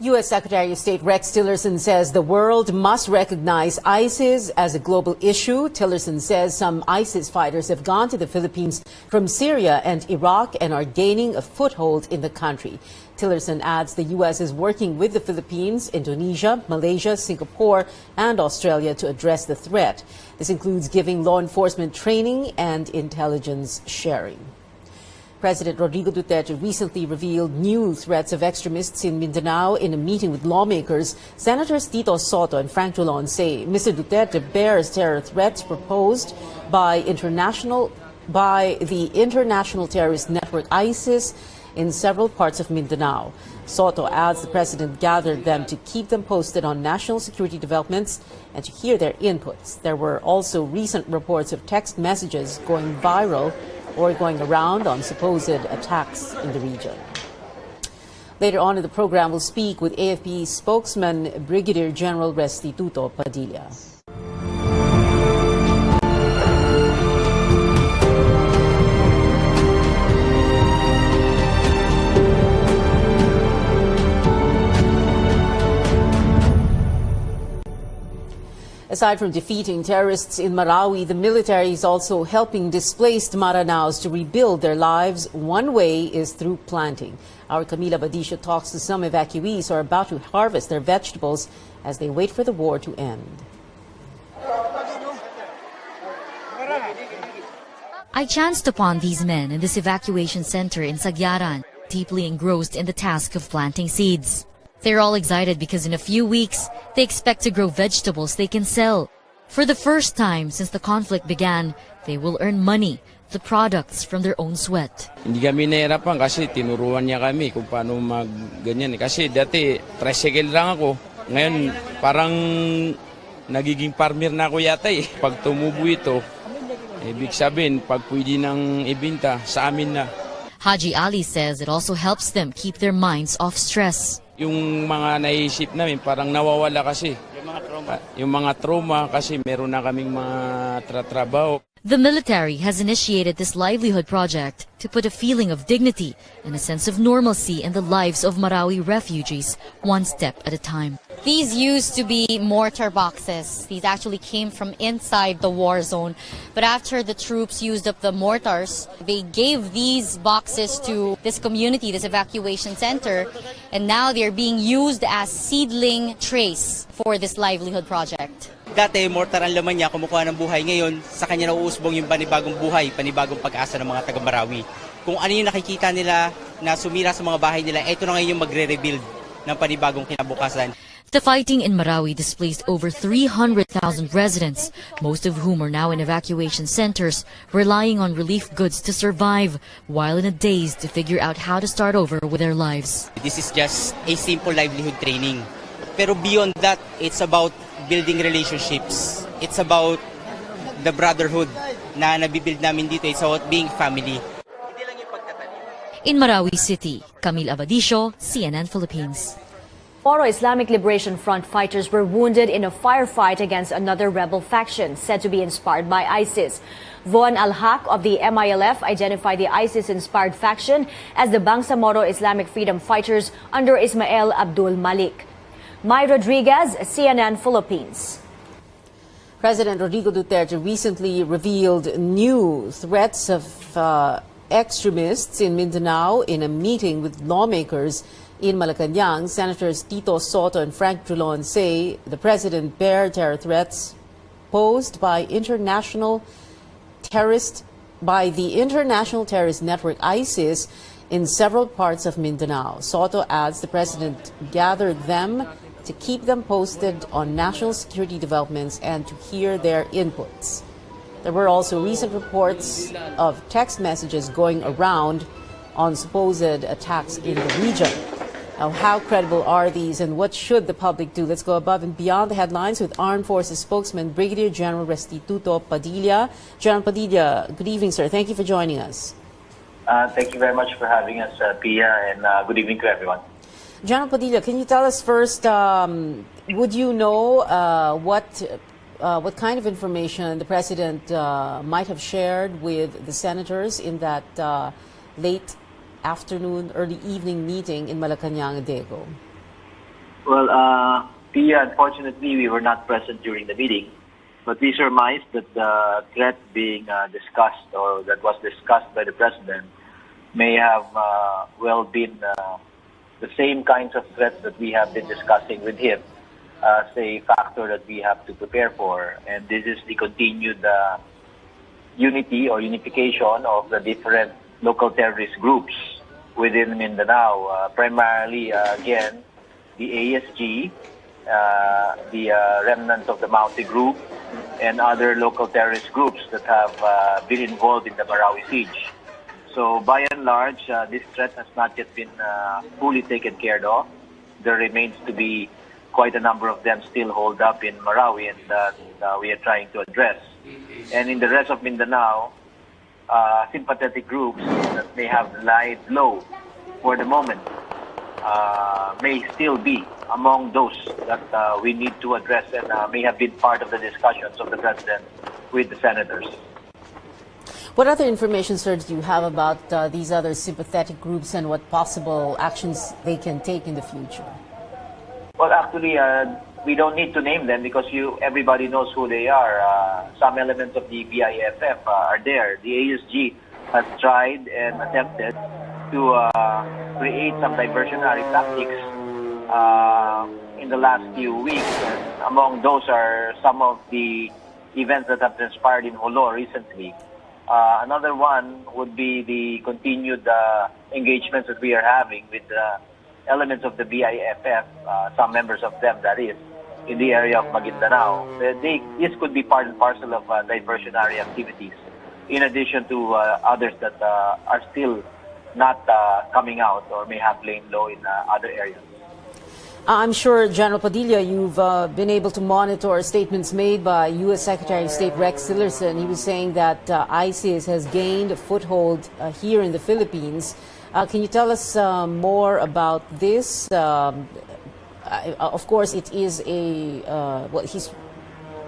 U.S. Secretary of State Rex Tillerson says the world must recognize ISIS as a global issue. Tillerson says some ISIS fighters have gone to the Philippines from Syria and Iraq and are gaining a foothold in the country. Tillerson adds the U.S. is working with the Philippines, Indonesia, Malaysia, Singapore, and Australia to address the threat. This includes giving law enforcement training and intelligence sharing. President Rodrigo Duterte recently revealed new threats of extremists in Mindanao in a meeting with lawmakers. Senators Tito Soto and Frank Drilon say Mr. Duterte bears terror threats proposed by the international terrorist network ISIS in several parts of Mindanao. Soto adds the president gathered them to keep them posted on national security developments and to hear their inputs. There were also recent reports of text messages going viral or going around on supposed attacks in the region. Later on in the program, we'll speak with AFP spokesman Brigadier General Restituto Padilla. Aside from defeating terrorists in Marawi, the military is also helping displaced Maranaos to rebuild their lives. One way is through planting. Our Camila Badisha talks to some evacuees who are about to harvest their vegetables as they wait for the war to end. I chanced upon these men in this evacuation center in Sagyaran, deeply engrossed in the task of planting seeds. They're all excited because in a few weeks, they expect to grow vegetables they can sell. For the first time since the conflict began, they will earn money, the products from their own sweat. Hindi kami nahirapan kasi tinuruan niya kami kung paano mag-ganyan. Kasi dati, tricycle lang ako. Ngayon, parang nagiging farmer na ako yata eh. Pag tumubo ito, ibig sabihin, pag pwede nang ibinta, sa amin na. Haji Ali says it also helps them keep their minds off stress. Yung mga naisip namin parang nawawala kasi. Yung mga trauma kasi meron na kaming mga trabaho. The military has initiated this livelihood project to put a feeling of dignity and a sense of normalcy in the lives of Marawi refugees, one step at a time. These used to be mortar boxes. These actually came from inside the war zone. But after the troops used up the mortars, they gave these boxes to this community, this evacuation center, and now they're being used as seedling trays for this livelihood project. Dati, mortar ang laman niya, kumukuha ng buhay. Ngayon, sa kanya nauusbong yung panibagong buhay, panibagong pag-asa ng mga taga-Marawi. Kung ano yung nakikita nila na sumira sa mga bahay nila, ito na ngayon yung magre-rebuild ng panibagong kinabukasan. The fighting in Marawi displaced over 300,000 residents, most of whom are now in evacuation centers, relying on relief goods to survive, while in a daze to figure out how to start over with their lives. This is just a simple livelihood training. Pero beyond that, it's about building relationships. It's about the brotherhood na nabibuild namin dito. It's about being family. In Marawi City, Camila Badisha, CNN Philippines. Moro Islamic Liberation Front fighters were wounded in a firefight against another rebel faction said to be inspired by ISIS. Von Al-Haq of the MILF identified the ISIS-inspired faction as the Bangsamoro Islamic Freedom Fighters under Ismail Abdul Malik. Mai Rodriguez, CNN Philippines. President Rodrigo Duterte recently revealed new threats of extremists in Mindanao in a meeting with lawmakers in Malacanang. Senators Tito Soto and Frank Drilon say the president bears terror threats posed by the international terrorist network ISIS in several parts of Mindanao. Soto adds the president gathered them to keep them posted on national security developments and to hear their inputs. There were also recent reports of text messages going around on supposed attacks in the region. Now, how credible are these and what should the public do? Let's go above and beyond the headlines with Armed Forces spokesman Brigadier General Restituto Padilla. General Padilla, good evening, sir. Thank you for joining us. Thank you very much for having us, Pia, and good evening to everyone. General Padilla, can you tell us first, would you know what kind of information the President might have shared with the senators in that late afternoon, early evening meeting in Malacanang a day ago? Well, Pia, unfortunately, we were not present during the meeting, but we surmised that the threat being discussed or that was discussed by the President may have well been the same kinds of threats that we have been discussing with him as a factor that we have to prepare for. And this is the continued unity or unification of the different local terrorist groups within Mindanao, primarily, again, the ASG, the remnants of the Maute group, and other local terrorist groups that have been involved in the Marawi siege. So by and large, this threat has not yet been fully taken care of. There remains to be quite a number of them still hold up in Marawi, and we are trying to address. And in the rest of Mindanao, sympathetic groups that may have lied low for the moment may still be among those that we need to address and may have been part of the discussions of the President with the senators. What other information, sir, do you have about these other sympathetic groups and what possible actions they can take in the future? Well, actually, we don't need to name them because everybody knows who they are. Some elements of the BIFF are there. The ASG has tried and attempted to create some diversionary tactics in the last few weeks. And among those are some of the events that have transpired in Holo recently. Another one would be the continued engagements that we are having with elements of the BIFF, some members of them, that is, in the area of Maguindanao. This could be part and parcel of diversionary activities, in addition to others that are still not coming out or may have lain low in other areas. I'm sure, General Padilla, you've been able to monitor statements made by U.S. Secretary of State Rex Tillerson. He was saying that ISIS has gained a foothold here in the Philippines. Can you tell us more about this? Of course, it is he's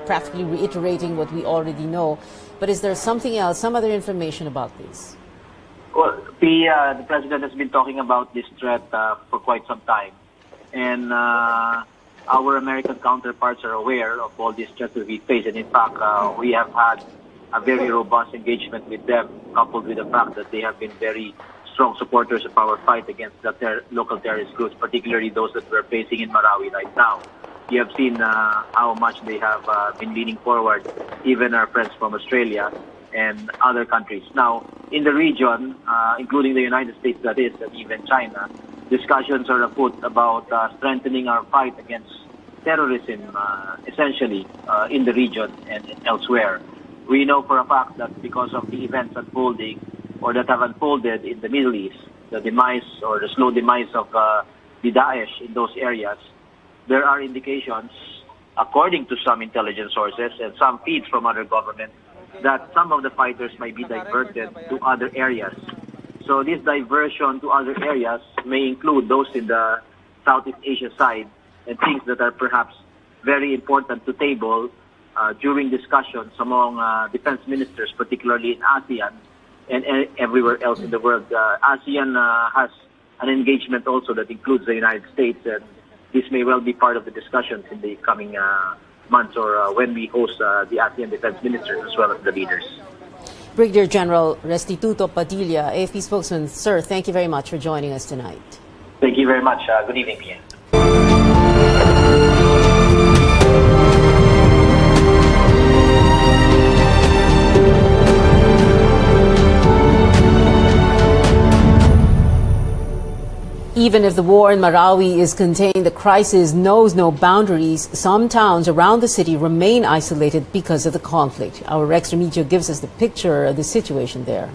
practically reiterating what we already know. But is there something else, some other information about this? Well, the President has been talking about this threat for quite some time. And our American counterparts are aware of all these threats that we face. And in fact, we have had a very robust engagement with them, coupled with the fact that they have been very strong supporters of our fight against the local terrorist groups, particularly those that we're facing in Marawi right now. You have seen how much they have been leaning forward, even our friends from Australia and other countries. Now, in the region, including the United States, that is, and even China, discussions are afoot about strengthening our fight against terrorism, essentially, in the region and elsewhere. We know for a fact that because of the events unfolding or that have unfolded in the Middle East, the demise or the slow demise of the Daesh in those areas, there are indications, according to some intelligence sources and some feeds from other governments, that some of the fighters might be diverted to other areas. So this diversion to other areas may include those in the Southeast Asia side and things that are perhaps very important to table during discussions among defense ministers, particularly in ASEAN and everywhere else in the world. ASEAN has an engagement also that includes the United States, and this may well be part of the discussions in the coming months or when we host the ASEAN defense ministers as well as the leaders. Brigadier General Restituto Padilla, AFP spokesman. Sir, thank you very much for joining us tonight. Thank you very much. Good evening, Pia. Even if the war in Marawi is contained, the crisis knows no boundaries. Some towns around the city remain isolated because of the conflict. Our Rex Remigio gives us the picture of the situation there.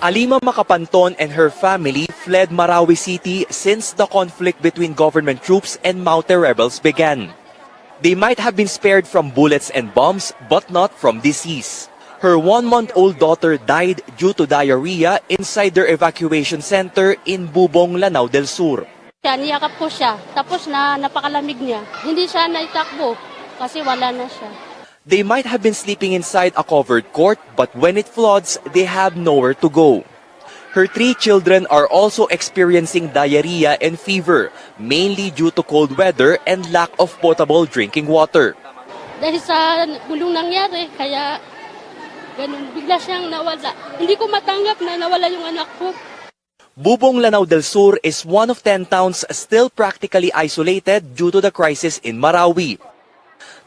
Alima Makapanton and her family fled Marawi City since the conflict between government troops and Maute rebels began. They might have been spared from bullets and bombs, but not from disease. Her 1-month-old daughter died due to diarrhea inside their evacuation center in Bubong, Lanao del Sur. Niyakap ko siya, tapos napakalamig niya. Hindi siya naitakbo kasi wala na siya. They might have been sleeping inside a covered court, but when it floods, they have nowhere to go. Her 3 children are also experiencing diarrhea and fever, mainly due to cold weather and lack of potable drinking water. Dahil sa gulong nangyari, kaya ganun, bigla siyang nawala. Hindi ko matanggap na nawala yung anak ko. Bubong Lanao del Sur is one of 10 towns still practically isolated due to the crisis in Marawi.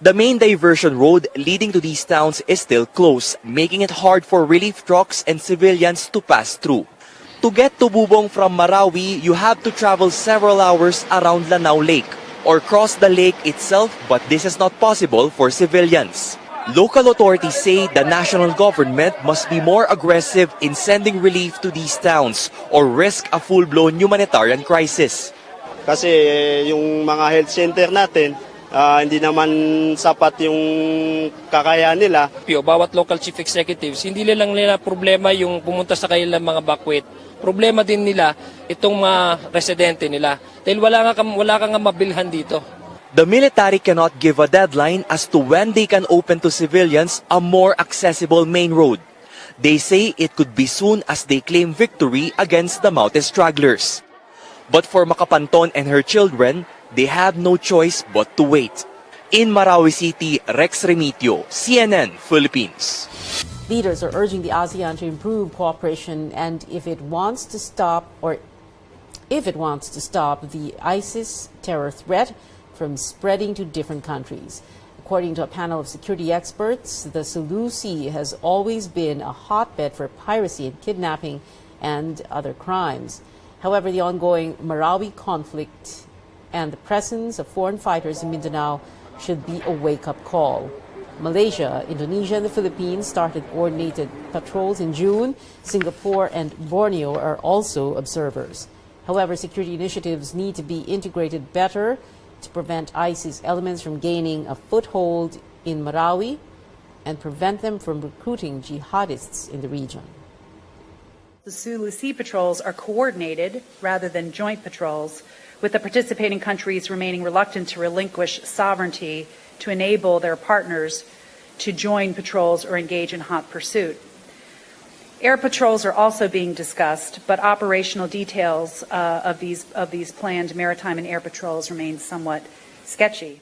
The main diversion road leading to these towns is still closed, making it hard for relief trucks and civilians to pass through. To get to Bubong from Marawi, you have to travel several hours around Lanao Lake or cross the lake itself, but this is not possible for civilians. Local authorities say the national government must be more aggressive in sending relief to these towns or risk a full-blown humanitarian crisis. Kasi yung mga health center natin, hindi naman sapat yung kakayahan nila. Bawat local chief executives, hindi lang nila problema yung pumunta sa kanilang mga bakwet. Problema din nila itong mga residente nila. Dahil wala kang mabilhan dito. The military cannot give a deadline as to when they can open to civilians a more accessible main road. They say it could be soon as they claim victory against the Maute stragglers. But for Makapanton and her children, they have no choice but to wait. In Marawi City, Rex Remitio, CNN, Philippines. Leaders are urging the ASEAN to improve cooperation and if it wants to stop the ISIS terror threat from spreading to different countries. According to a panel of security experts, the Sulu Sea has always been a hotbed for piracy and kidnapping and other crimes. However, the ongoing Marawi conflict and the presence of foreign fighters in Mindanao should be a wake-up call. Malaysia, Indonesia, and the Philippines started coordinated patrols in June. Singapore and Borneo are also observers. However, security initiatives need to be integrated better to prevent ISIS elements from gaining a foothold in Marawi and prevent them from recruiting jihadists in the region. The Sulu Sea patrols are coordinated rather than joint patrols, with the participating countries remaining reluctant to relinquish sovereignty to enable their partners to join patrols or engage in hot pursuit. Air patrols are also being discussed, but operational details of these planned maritime and air patrols remain somewhat sketchy.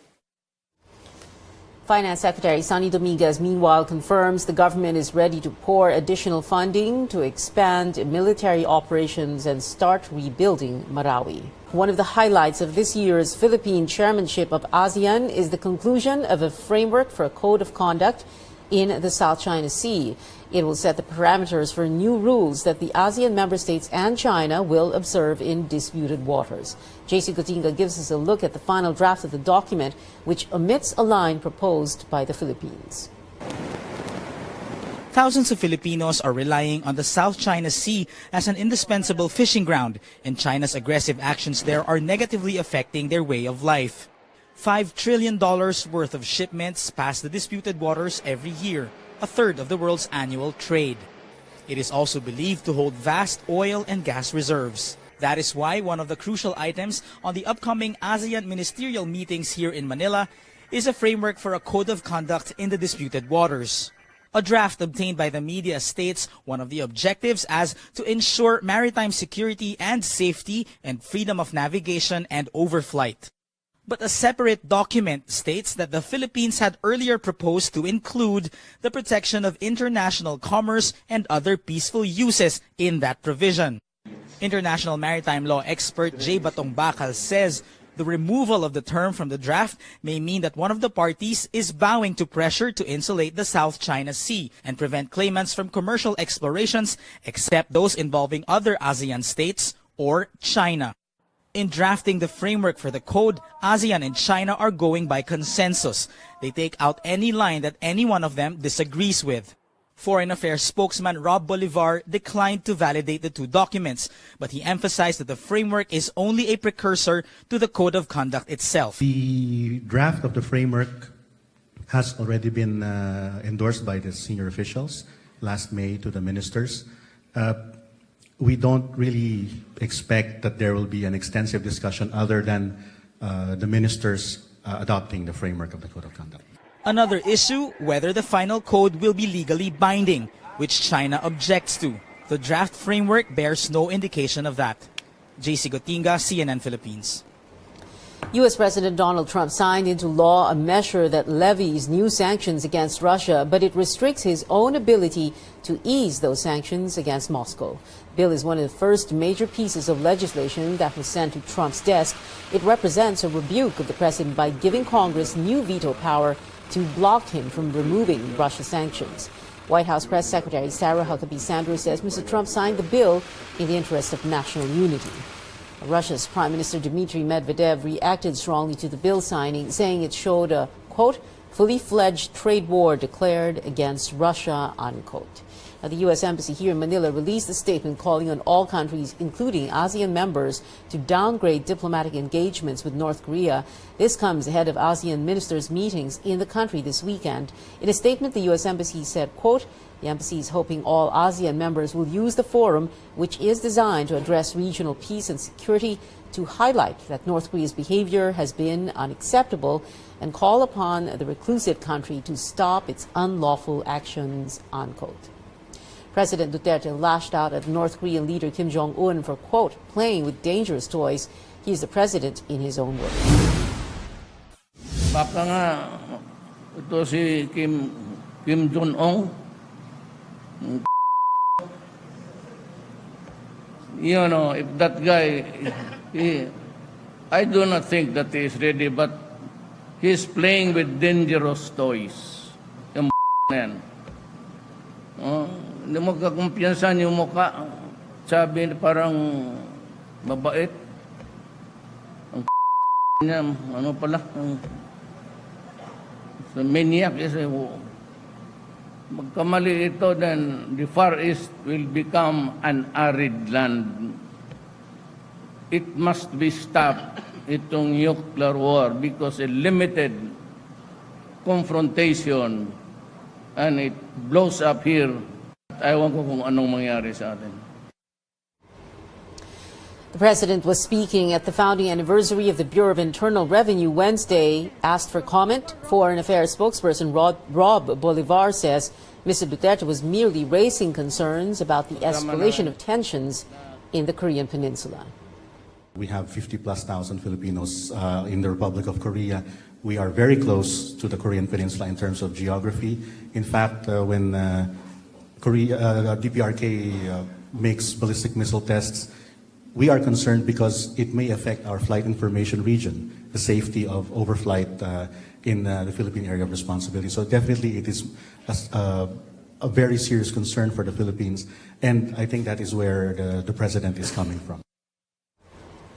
Finance Secretary Sonny Dominguez, meanwhile, confirms the government is ready to pour additional funding to expand military operations and start rebuilding Marawi. One of the highlights of this year's Philippine chairmanship of ASEAN is the conclusion of a framework for a code of conduct in the South China Sea. It will set the parameters for new rules that the ASEAN member states and China will observe in disputed waters. JC Gotinga gives us a look at the final draft of the document, which omits a line proposed by the Philippines. Thousands of Filipinos are relying on the South China Sea as an indispensable fishing ground, and China's aggressive actions there are negatively affecting their way of life. $5 trillion worth of shipments pass the disputed waters every year, a third of the world's annual trade. It is also believed to hold vast oil and gas reserves. That is why one of the crucial items on the upcoming ASEAN ministerial meetings here in Manila is a framework for a code of conduct in the disputed waters. A draft obtained by the media states one of the objectives as to ensure maritime security and safety and freedom of navigation and overflight. But a separate document states that the Philippines had earlier proposed to include the protection of international commerce and other peaceful uses in that provision. International maritime law expert J. Batong Bakal says the removal of the term from the draft may mean that one of the parties is bowing to pressure to insulate the South China Sea and prevent claimants from commercial explorations except those involving other ASEAN states or China. In drafting the framework for the code, ASEAN and China are going by consensus. They take out any line that any one of them disagrees with. Foreign Affairs spokesman Rob Bolivar declined to validate the two documents, but he emphasized that the framework is only a precursor to the code of conduct itself. The draft of the framework has already been endorsed by the senior officials last May to the ministers. We don't really expect that there will be an extensive discussion other than the ministers adopting the framework of the Code of Conduct. Another issue, whether the final code will be legally binding, which China objects to. The draft framework bears no indication of that. JC Gotinga, CNN Philippines. U.S. President Donald Trump signed into law a measure that levies new sanctions against Russia, but it restricts his own ability to ease those sanctions against Moscow. The bill is one of the first major pieces of legislation that was sent to Trump's desk. It represents a rebuke of the president by giving Congress new veto power to block him from removing Russia sanctions. White House Press Secretary Sarah Huckabee Sanders says Mr. Trump signed the bill in the interest of national unity. Russia's Prime Minister Dmitry Medvedev reacted strongly to the bill signing, saying it showed a, quote, fully fledged trade war declared against Russia, unquote. Now, the U.S. Embassy here in Manila released a statement calling on all countries, including ASEAN members, to downgrade diplomatic engagements with North Korea. This comes ahead of ASEAN ministers' meetings in the country this weekend. In a statement, the U.S. Embassy said, quote, the embassy is hoping all ASEAN members will use the forum, which is designed to address regional peace and security, to highlight that North Korea's behavior has been unacceptable and call upon the reclusive country to stop its unlawful actions, unquote. President Duterte lashed out at North Korean leader Kim Jong-un for, quote, playing with dangerous toys. He is the president in his own words. Baka nga, ito si Kim Jong-un. You know, if that guy, I do not think that he is ready, but he's playing with dangerous toys. Yung yan. Hindi mo kakumpiyansan yung mukha. Sabi parang mabait. Ang niya, ano pala, maniac is magkamali ito, then the Far East will become an arid land. It must be stopped, itong nuclear war, because a limited confrontation and it blows up here. Ewan ko kung anong mangyari sa atin. The president was speaking at the founding anniversary of the Bureau of Internal Revenue Wednesday. Asked for comment, Foreign Affairs spokesperson Rob Bolivar says Mr. Duterte was merely raising concerns about the escalation of tensions in the Korean Peninsula. We have 50,000+ Filipinos in the Republic of Korea. We are very close to the Korean Peninsula in terms of geography. In fact, when DPRK makes ballistic missile tests, we are concerned because it may affect our flight information region, the safety of overflight in the Philippine area of responsibility. So definitely it is a very serious concern for the Philippines, and I think that is where the president is coming from.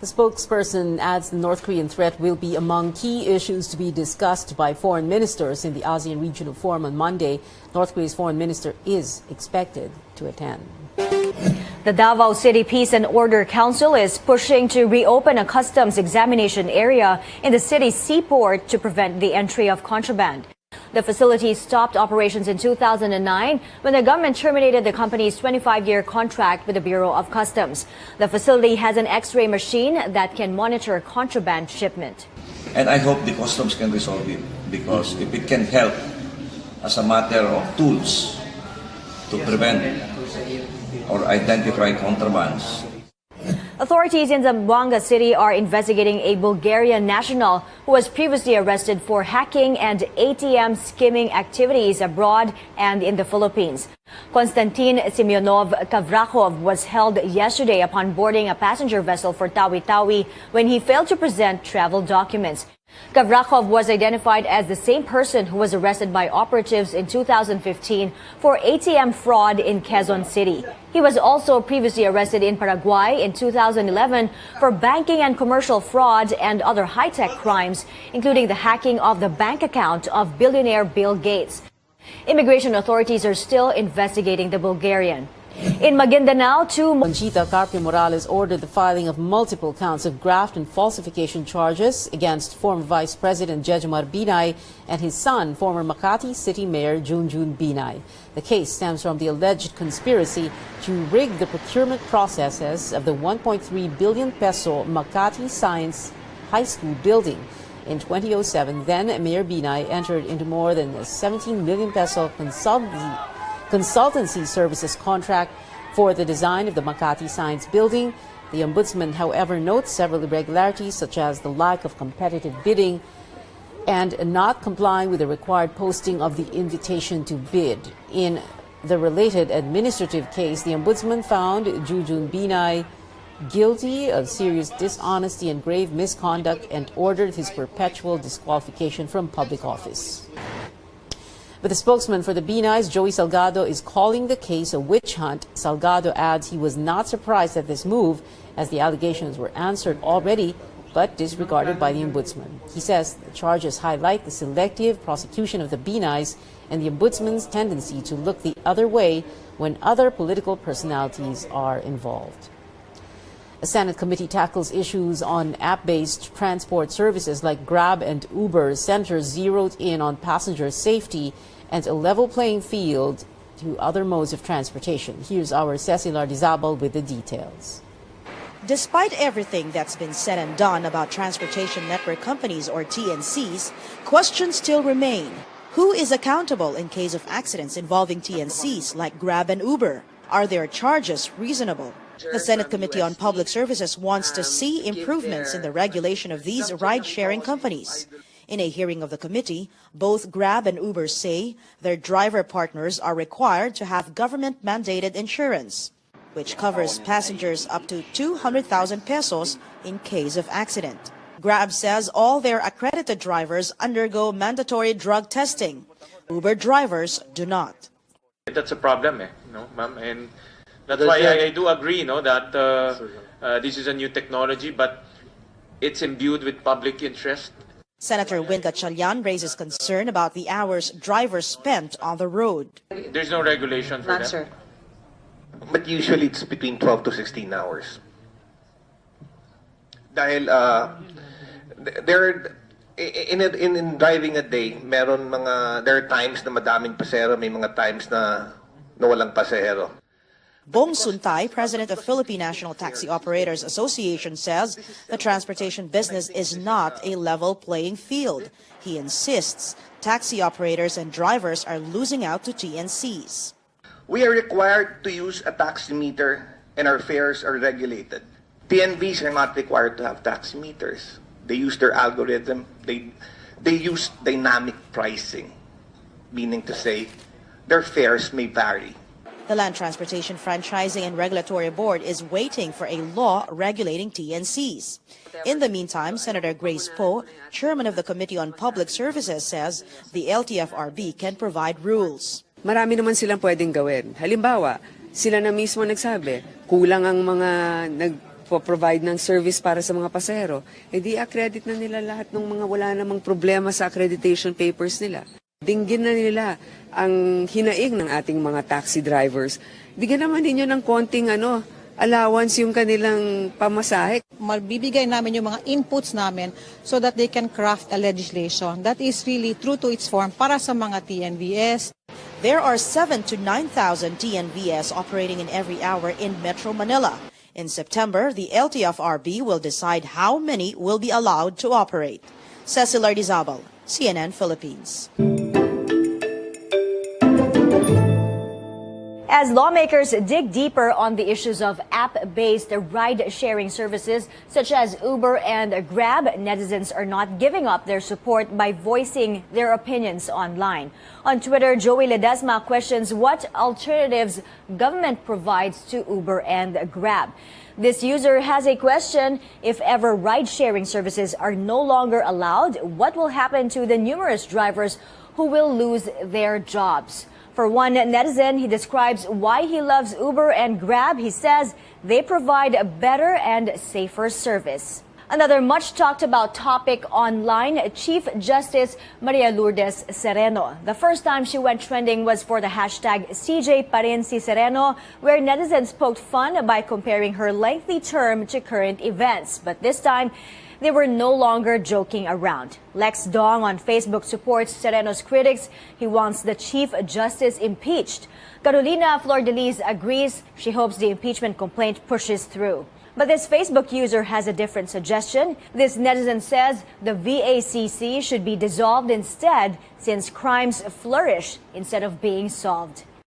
The spokesperson adds the North Korean threat will be among key issues to be discussed by foreign ministers in the ASEAN Regional Forum on Monday. North Korea's foreign minister is expected to attend. The Davao City Peace and Order Council is pushing to reopen a customs examination area in the city's seaport to prevent the entry of contraband. The facility stopped operations in 2009 when the government terminated the company's 25-year contract with the Bureau of Customs. The facility has an X-ray machine that can monitor contraband shipment. And I hope the customs can resolve it, because if it can help as a matter of tools to prevent or identify contrabands. Authorities in Zamboanga City are investigating a Bulgarian national who was previously arrested for hacking and ATM skimming activities abroad and in the Philippines. Konstantin Semyonov Kavrakov was held yesterday upon boarding a passenger vessel for Tawi-Tawi when he failed to present travel documents. Kavrakov was identified as the same person who was arrested by operatives in 2015 for ATM fraud in Quezon City. He was also previously arrested in Paraguay in 2011 for banking and commercial fraud and other high-tech crimes, including the hacking of the bank account of billionaire Bill Gates. Immigration authorities are still investigating the Bulgarian. In Maguindanao, Conchita Carpio Morales ordered the filing of multiple counts of graft and falsification charges against former Vice President Jejomar Binay and his son, former Makati City Mayor Junjun Binay. The case stems from the alleged conspiracy to rig the procurement processes of the 1.3 billion peso Makati Science High School building. In 2007, then Mayor Binay entered into more than a 17 million peso consultancy services contract for the design of the Makati Science Building. The Ombudsman, however, notes several irregularities such as the lack of competitive bidding and not complying with the required posting of the invitation to bid. In the related administrative case, the Ombudsman found Jujun Binay guilty of serious dishonesty and grave misconduct and ordered his perpetual disqualification from public office. But the spokesman for the Binays, Joey Salgado, is calling the case a witch hunt. Salgado adds he was not surprised at this move as the allegations were answered already but disregarded by the Ombudsman. He says the charges highlight the selective prosecution of the Binays and the Ombudsman's tendency to look the other way when other political personalities are involved. A Senate committee tackles issues on app-based transport services like Grab and Uber. Senators zeroed in on passenger safety and a level playing field to other modes of transportation. Here's our Cecilar Dizabal with the details. Despite everything that's been said and done about transportation network companies or TNCs, questions still remain. Who is accountable in case of accidents involving TNCs like Grab and Uber? Are their charges reasonable? The Senate Committee on Public Services wants to see improvements in the regulation of these ride-sharing companies. In a hearing of the committee, both Grab and Uber say their driver partners are required to have government-mandated insurance, which covers passengers up to 200,000 pesos in case of accident. Grab says all their accredited drivers undergo mandatory drug testing. Uber drivers do not. That's a problem, ma'am, and that's why I do agree, that this is a new technology, but it's imbued with public interest. Senator Win Gatchalian raises concern about the hours drivers spent on the road. There's no regulation for that. Sir. But usually it's between 12 to 16 hours. Dahil in driving a day, there are times na madaming pasahero, may mga times na walang pasahero. Bong Suntay, president of Philippine National Taxi Operators Association, says the transportation business is not a level playing field. He insists taxi operators and drivers are losing out to TNCs. We are required to use a taximeter and our fares are regulated. TNVs are not required to have taximeters. They use their algorithm. They use dynamic pricing, meaning to say their fares may vary. The Land Transportation Franchising and Regulatory Board is waiting for a law regulating TNCs. In the meantime, Senator Grace Poe, chairman of the Committee on Public Services, says the LTFRB can provide rules. Marami naman silang pwedeng gawin. Halimbawa, sila na mismo nagsabi, kulang ang mga nagpo-provide ng service para sa mga pasahero. Di-accredit na nila lahat ng mga wala namang problema sa accreditation papers nila. Dinggin na nila ang hinaing ng ating mga taxi drivers. Bigyan naman ninyo ng konting allowance yung kanilang pamasahe. Magbibigay namin yung mga inputs namin so that they can craft a legislation that is really true to its form para sa mga TNVS. There are 7,000 to 9,000 TNVS operating in every hour in Metro Manila. In September, the LTFRB will decide how many will be allowed to operate. Cecilar Dizabal, CNN Philippines. As lawmakers dig deeper on the issues of app-based ride-sharing services such as Uber and Grab, netizens are not giving up their support by voicing their opinions online. On Twitter, Joey Ledesma questions what alternatives government provides to Uber and Grab. This user has a question: if ever ride-sharing services are no longer allowed, what will happen to the numerous drivers who will lose their jobs? For one netizen, he describes why he loves Uber and Grab. He says they provide a better and safer service. Another much talked about topic online, Chief Justice Maria Lourdes Sereno. The first time she went trending was for the hashtag CJ Parin si Sereno, where netizens poked fun by comparing her lengthy term to current events. But this time, they were no longer joking around. Lex Dong on Facebook supports Sereno's critics. He wants the Chief Justice impeached. Carolina Flordelis agrees. She hopes the impeachment complaint pushes through. But this Facebook user has a different suggestion. This netizen says the VACC should be dissolved instead, since crimes flourish instead of being solved.